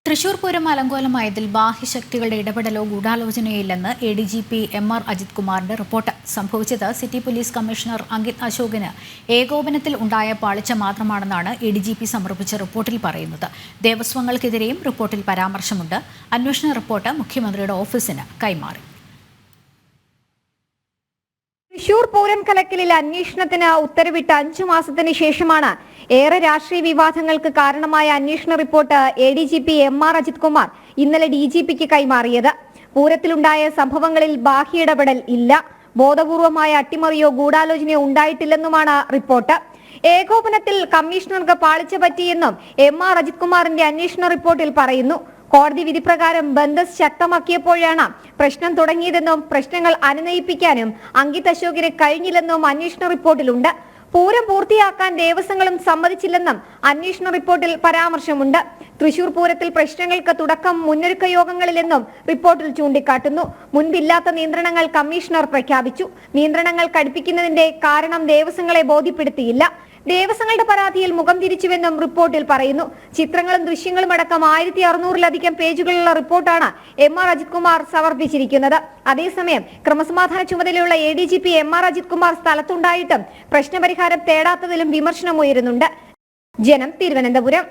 Thrissur Pooram അലങ്കോലമായതിൽ ബാഹ്യശക്തികളുടെ ഇടപെടലോ ഗൂഢാലോചനയില്ലെന്ന് ADGP MR Ajith കുമാറിന്റെ report. സംഭവിച്ചത് city police commissioner Ankit അശോകിന് ഏകോപനത്തിൽ ഉണ്ടായ പാളിച്ച മാത്രമാണെന്നാണ് ADGP സമർപ്പിച്ച റിപ്പോർട്ടിൽ പറയുന്നത്. ദേവസ്വങ്ങൾക്കെതിരെയും റിപ്പോർട്ടിൽ പരാമർശമുണ്ട്. അന്വേഷണ റിപ്പോർട്ട് മുഖ്യമന്ത്രിയുടെ ഓഫീസിന് കൈമാറി. തൃശൂർ പൂരം കലക്കലിൽ അന്വേഷണത്തിന് ഉത്തരവിട്ട 5 മാസത്തിന് ശേഷമാണ് ഏറെ രാഷ്ട്രീയ വിവാദങ്ങൾക്ക് കാരണമായ അന്വേഷണ report ADGP MR Ajith Kumar ഇന്നലെ DGPക്ക് കൈമാറിയത്. പൂരത്തിലുണ്ടായ സംഭവങ്ങളിൽ ബാഹ്യ ഇടപെടൽ ഇല്ല, ബോധപൂർവമായ അട്ടിമറിയോ ഗൂഢാലോചനയോ ഉണ്ടായിട്ടില്ലെന്നുമാണ് റിപ്പോർട്ട്. ഏകോപനത്തിൽ കമ്മീഷണർക്ക് പാളിച്ച പറ്റിയെന്നും MR അജിത് കുമാറിന്റെ അന്വേഷണ റിപ്പോർട്ടിൽ പറയുന്നു. കോടതി വിധി പ്രകാരം ബന്ധസ് ശക്തമാക്കിയപ്പോഴാണ് പ്രശ്നം തുടങ്ങിയതെന്നും പ്രശ്നങ്ങൾ അനുനയിപ്പിക്കാനും അങ്കിത് അശോകിന് കഴിഞ്ഞില്ലെന്നും അന്വേഷണ റിപ്പോർട്ടിലുണ്ട്. പൂരം പൂർത്തിയാക്കാൻ ദേവസ്വങ്ങളും സമ്മതിച്ചില്ലെന്നും അന്വേഷണ റിപ്പോർട്ടിൽ പരാമർശമുണ്ട്. തൃശൂർ പൂരത്തിൽ പ്രശ്നങ്ങൾക്ക് തുടക്കം മുന്നൊരുക്ക യോഗങ്ങളിലെന്നും റിപ്പോർട്ടിൽ ചൂണ്ടിക്കാട്ടുന്നു. മുൻപില്ലാത്ത നിയന്ത്രണങ്ങൾ കമ്മീഷണർ പ്രഖ്യാപിച്ചു. നിയന്ത്രണങ്ങൾ കടുപ്പിക്കുന്നതിന്റെ കാരണം ദേവസ്വങ്ങളെ ബോധ്യപ്പെടുത്തിയില്ല. ദേവസ്വങ്ങളുടെ പരാതിയിൽ മുഖം തിരിച്ചുവെന്നും റിപ്പോർട്ടിൽ പറയുന്നു. ചിത്രങ്ങളും ദൃശ്യങ്ങളും അടക്കം 1600-ലധികം പേജുകളുള്ള റിപ്പോർട്ടാണ് MR അജിത് കുമാർ സമർപ്പിച്ചിരിക്കുന്നത്. അതേസമയം ക്രമസമാധാന ചുമതലയുള്ള ADGP MR അജിത് കുമാർ സ്ഥലത്തുണ്ടായിട്ടും പ്രശ്നപരിഹാരം തേടാത്തതിലും വിമർശനമുയരുന്നുണ്ട്. ജനം, തിരുവനന്തപുരം.